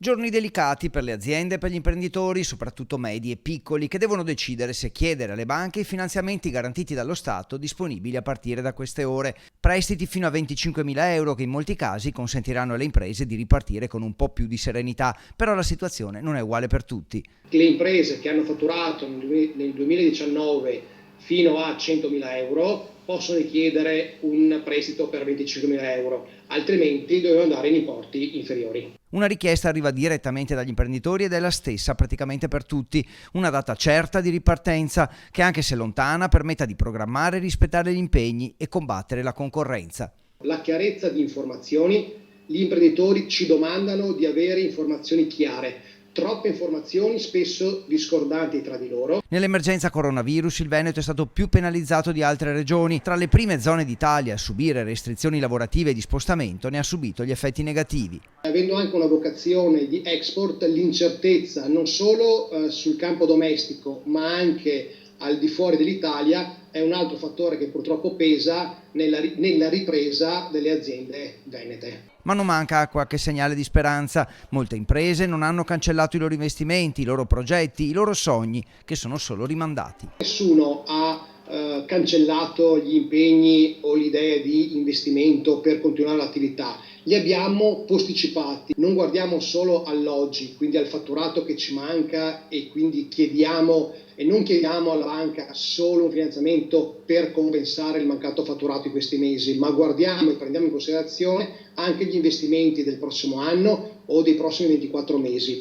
Giorni delicati per le aziende e per gli imprenditori, soprattutto medi e piccoli, che devono decidere se chiedere alle banche i finanziamenti garantiti dallo Stato disponibili a partire da queste ore. Prestiti fino a 25.000 euro che in molti casi consentiranno alle imprese di ripartire con un po' più di serenità, però la situazione non è uguale per tutti. Le imprese che hanno fatturato nel 2019 fino a 100.000 euro possono richiedere un prestito per 25.000 euro, altrimenti dovevano andare in importi inferiori. Una richiesta arriva direttamente dagli imprenditori ed è la stessa praticamente per tutti, una data certa di ripartenza che, anche se lontana, permetta di programmare, rispettare gli impegni e combattere la concorrenza. La chiarezza di informazioni, gli imprenditori ci domandano di avere informazioni chiare. Troppe informazioni, spesso discordanti tra di loro. Nell'emergenza coronavirus il Veneto è stato più penalizzato di altre regioni. Tra le prime zone d'Italia a subire restrizioni lavorative e di spostamento ne ha subito gli effetti negativi. Avendo anche una vocazione di export, l'incertezza non solo sul campo domestico ma anche al di fuori dell'Italia è un altro fattore che purtroppo pesa nella ripresa delle aziende venete. Ma non manca qualche segnale di speranza. Molte imprese non hanno cancellato i loro investimenti, i loro progetti, i loro sogni, che sono solo rimandati. Nessuno ha cancellato gli impegni o l'idea di investimento per continuare l'attività. Li abbiamo posticipati. Non guardiamo solo all'oggi, quindi al fatturato che ci manca, e quindi non chiediamo alla banca solo un finanziamento per compensare il mancato fatturato di questi mesi, ma guardiamo e prendiamo in considerazione anche gli investimenti del prossimo anno o dei prossimi 24 mesi.